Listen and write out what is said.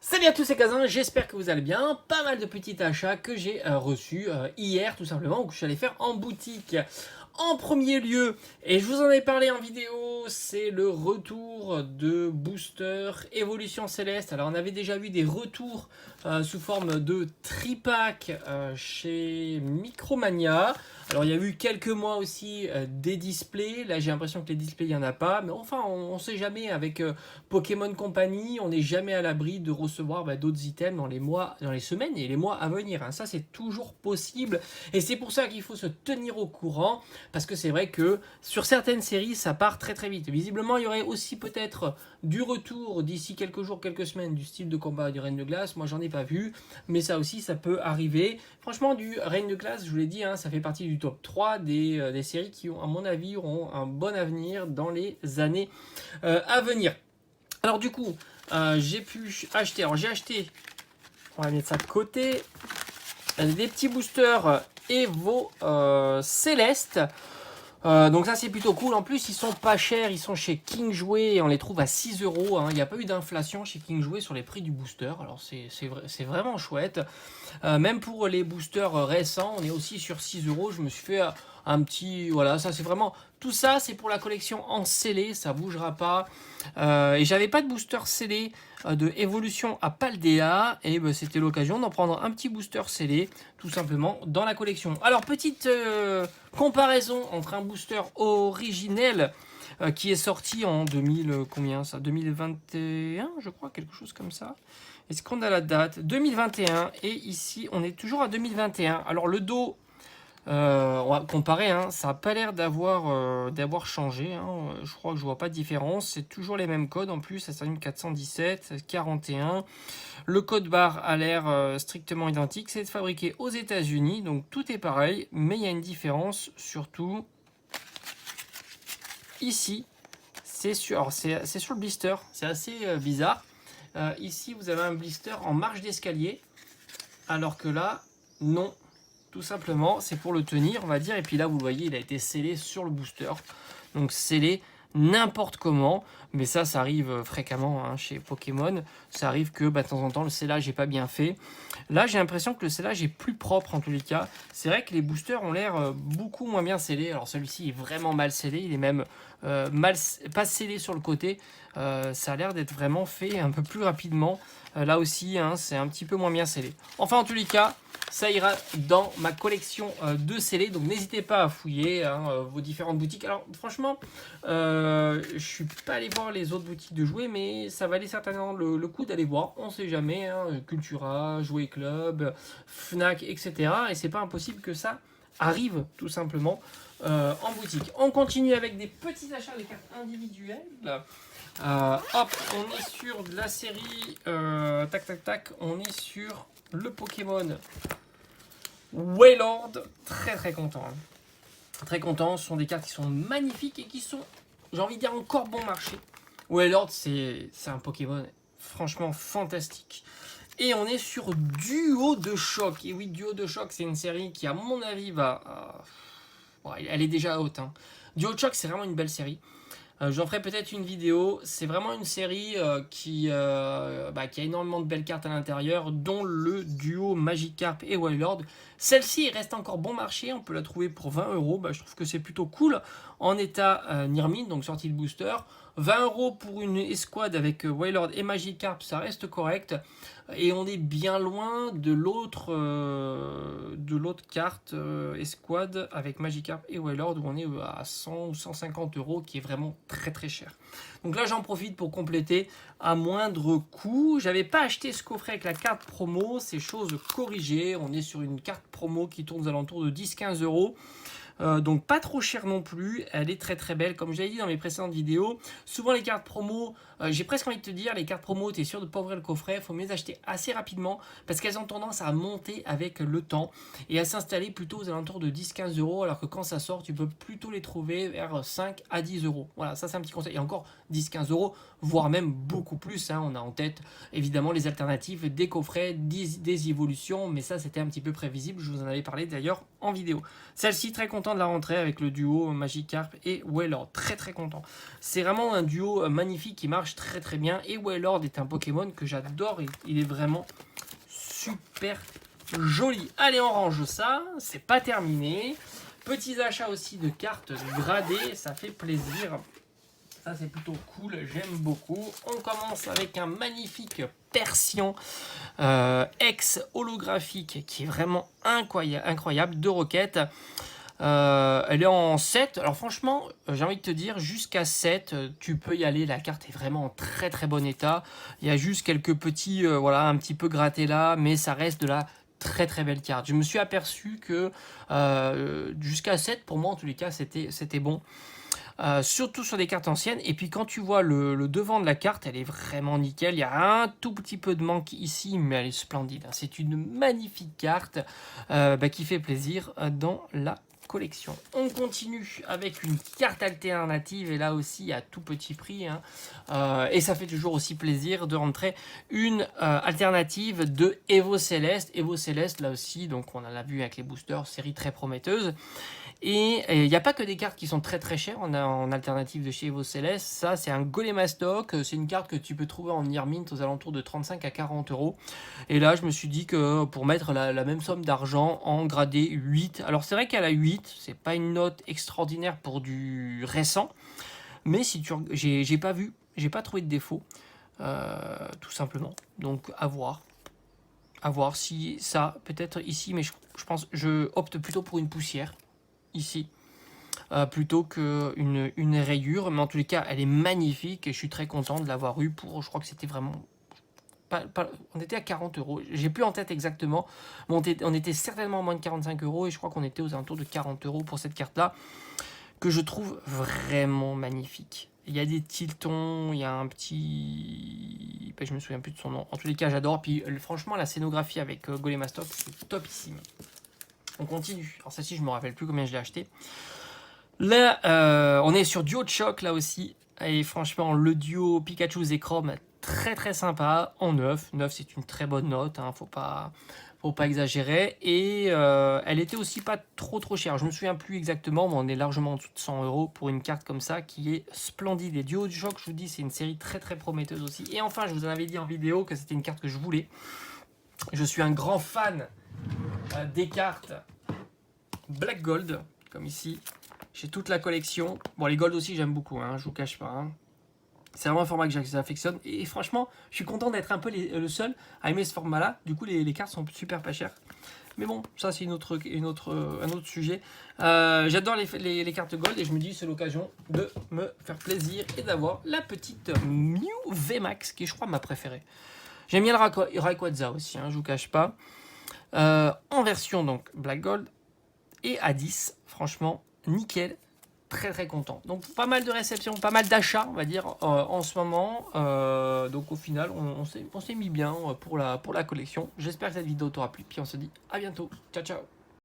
Salut à tous, c'est Kazan, j'espère que vous allez bien. Pas mal de petits achats que j'ai reçus hier tout simplement, ou que je suis allé faire en boutique. En premier lieu, et je vous en ai parlé en vidéo, c'est le retour de Booster Évolution Céleste. Alors on avait déjà vu des retours sous forme de tripack chez Micromania. Alors il y a eu quelques mois aussi des displays. Là j'ai l'impression que les displays il n'y en a pas. Mais enfin on ne sait jamais avec Pokémon Company. On n'est jamais à l'abri de recevoir d'autres items dans les mois, dans les semaines et les mois à venir. Hein. Ça c'est toujours possible. Et c'est pour ça qu'il faut se tenir au courant. Parce que c'est vrai que sur certaines séries ça part très très vite. Visiblement il y aurait aussi peut-être du retour d'ici quelques jours, quelques semaines du style de combat du Reine de Glace. Moi j'en ai pas vu. Mais ça aussi ça peut arriver. Franchement du Reine de Glace, je vous l'ai dit, hein, ça fait partie du top 3 des séries qui, à mon avis, auront un bon avenir dans les années à venir. Alors du coup, j'ai pu acheter, on va mettre ça de côté, des petits boosters Evo Céleste. Donc ça c'est plutôt cool. En plus ils sont pas chers, ils sont chez King Jouet et on les trouve à 6 euros. Il n'y a pas eu d'inflation chez King Jouet sur les prix du booster. Alors c'est vraiment chouette. Même pour les boosters récents, on est aussi sur 6 euros. Je me suis fait un petit... Voilà, ça c'est vraiment... Tout ça c'est pour la collection en scellé, ça bougera pas. Et j'avais pas de booster scellé de évolution à Paldea. Et c'était l'occasion d'en prendre un petit booster scellé, tout simplement, dans la collection. Alors petite comparaison entre un booster originel qui est sorti en 2021 je crois, quelque chose comme ça. Est-ce qu'on a la date 2021 et ici on est toujours à 2021. Alors le dos, on va comparer, hein, ça n'a pas l'air d'avoir changé. Hein. Je crois que je vois pas de différence. C'est toujours les mêmes codes en plus. Ça s'allume 417, 41. Le code barre a l'air strictement identique. C'est fabriqué aux États-Unis, donc tout est pareil. Mais il y a une différence surtout ici. C'est sur le blister. C'est assez bizarre. Ici, vous avez un blister en marche d'escalier, alors que là, non. Tout simplement, c'est pour le tenir, on va dire. Et puis là, vous le voyez, il a été scellé sur le booster. Donc scellé n'importe comment. Mais ça arrive fréquemment hein, chez Pokémon. Ça arrive que de temps en temps, le scellage n'est pas bien fait. Là, j'ai l'impression que le scellage est plus propre en tous les cas. C'est vrai que les boosters ont l'air beaucoup moins bien scellés. Alors celui-ci est vraiment mal scellé. Il est même pas scellé sur le côté. Ça a l'air d'être vraiment fait un peu plus rapidement. Là aussi, hein, c'est un petit peu moins bien scellé. Enfin, en tous les cas, ça ira dans ma collection de scellés. Donc, n'hésitez pas à fouiller hein, vos différentes boutiques. Alors, franchement, je suis pas allé voir les autres boutiques de jouets, mais ça valait certainement le coup d'aller voir. On sait jamais. Hein, Cultura, Jouet Club, Fnac, etc. Et c'est pas impossible que ça arrive tout simplement en boutique. On continue avec des petits achats de cartes individuelles. Hop, on est sur de la série tac, on est sur le Pokémon Wailord. Très content hein. Très content, ce sont des cartes qui sont magnifiques et qui sont, j'ai envie de dire, encore bon marché. Wailord c'est un Pokémon franchement fantastique. Et on est sur Duo de Choc. Et oui, Duo de Choc, c'est une série qui à mon avis elle est déjà haute hein. Duo de Choc c'est vraiment une belle série. J'en ferai peut-être une vidéo. C'est vraiment une série qui a énormément de belles cartes à l'intérieur, dont le duo Magikarp et Wailord. Celle-ci reste encore bon marché. On peut la trouver pour 20 euros. Je trouve que c'est plutôt cool. En état Nirmine, donc sortie de booster. 20 euros pour une escouade avec Wailord et Magikarp, ça reste correct. Et on est bien loin de l'autre carte escouade avec Magikarp et Wailord où on est à 100 ou 150 euros, qui est vraiment très cher. Donc là j'en profite pour compléter à moindre coût. J'avais pas acheté ce coffret avec la carte promo, c'est chose corrigée. On est sur une carte promo qui tourne aux alentours de 10-15 euros. Donc pas trop cher non plus, elle est très belle. Comme je l'avais dit dans mes précédentes vidéos, souvent les cartes promo, j'ai presque envie de te dire, les cartes promo, tu es sûr de ne pas ouvrir le coffret, il faut mieux les acheter assez rapidement parce qu'elles ont tendance à monter avec le temps et à s'installer plutôt aux alentours de 10-15 euros, alors que quand ça sort, tu peux plutôt les trouver vers 5 à 10 euros. Voilà, ça c'est un petit conseil. Et encore 10-15 euros, voire même beaucoup plus. Hein. On a en tête évidemment les alternatives, des coffrets, des évolutions, mais ça c'était un petit peu prévisible, je vous en avais parlé d'ailleurs en vidéo. Celle-ci, très contente content de la rentrée avec le duo Magikarp et Wailord. Très très content. C'est vraiment un duo magnifique qui marche très très bien. Et Wailord est un Pokémon que j'adore. Il est vraiment super joli. Allez, on range ça. C'est pas terminé. Petits achats aussi de cartes gradées. Ça fait plaisir. Ça, c'est plutôt cool, j'aime beaucoup. On commence avec un magnifique Persian ex holographique qui est vraiment incroyable de Rocket. Elle est en 7. Alors franchement, j'ai envie de te dire, jusqu'à 7, tu peux y aller. La carte est vraiment en très très bon état. Il y a juste quelques petits, voilà, un petit peu grattés là, mais ça reste de la très très belle carte. Je me suis aperçu que jusqu'à 7, pour moi en tous les cas, c'était bon. Surtout sur des cartes anciennes. Et puis quand tu vois le devant de la carte, elle est vraiment nickel. Il y a un tout petit peu de manque ici, mais elle est splendide. C'est une magnifique carte qui fait plaisir dans la collection. On continue avec une carte alternative, et là aussi à tout petit prix. Et ça fait toujours aussi plaisir de rentrer une alternative de Evo Céleste. Evo Céleste, là aussi, donc on en a vu avec les boosters, série très prometteuse. Et il n'y a pas que des cartes qui sont très très chères en alternative de chez Evo Céleste. Ça, c'est un Golemastoc. C'est une carte que tu peux trouver en Near Mint aux alentours de 35 à 40 euros. Et là, je me suis dit que pour mettre la même somme d'argent en gradé 8. Alors, c'est vrai qu'elle a 8. C'est pas une note extraordinaire pour du récent. Mais si tu, j'ai pas vu, j'ai pas trouvé de défaut. Tout simplement. Donc, à voir. À voir si ça, peut-être ici, mais je pense, je opte plutôt pour une poussière. Ici, plutôt qu'une rayure, mais en tous les cas elle est magnifique et je suis très content de l'avoir eu pour, je crois que c'était vraiment on était à 40 euros, j'ai plus en tête exactement, mais on était certainement à moins de 45 euros et je crois qu'on était aux alentours de 40 euros pour cette carte là que je trouve vraiment magnifique. Il y a des tiltons, il y a un petit, je me souviens plus de son nom, en tous les cas j'adore. Puis franchement la scénographie avec Golemastoc c'est topissime. On continue. Alors celle-ci, je me rappelle plus combien je l'ai acheté. Là, on est sur Duo de Choc, là aussi. Et franchement, le duo Pikachu Zekrom, très très sympa. En 9. 9, c'est une très bonne note. Faut pas exagérer. Et elle était aussi pas trop chère. Je me souviens plus exactement, mais on est largement en dessous de 100 euros pour une carte comme ça qui est splendide. Et Duo de Choc, je vous dis, c'est une série très très prometteuse aussi. Et enfin, je vous en avais dit en vidéo que c'était une carte que je voulais. Je suis un grand fan des cartes Black Gold, comme ici. J'ai toute la collection. Bon, les Gold aussi, j'aime beaucoup, je vous cache pas. C'est vraiment un format que j'affectionne. Et franchement, je suis content d'être un peu le seul à aimer ce format-là. Du coup, les cartes sont super pas chères. Mais bon, ça, c'est un autre sujet. J'adore les cartes Gold et je me dis c'est l'occasion de me faire plaisir et d'avoir la petite Mew VMAX, qui est, je crois, ma préférée. J'aime bien le Rayquaza aussi, je vous cache pas. En version donc Black Gold et à 10, franchement nickel, très très content. Donc pas mal de réceptions, pas mal d'achats on va dire en ce moment. Donc au final on s'est mis bien pour la collection. J'espère que cette vidéo t'aura plu, puis on se dit à bientôt, ciao ciao.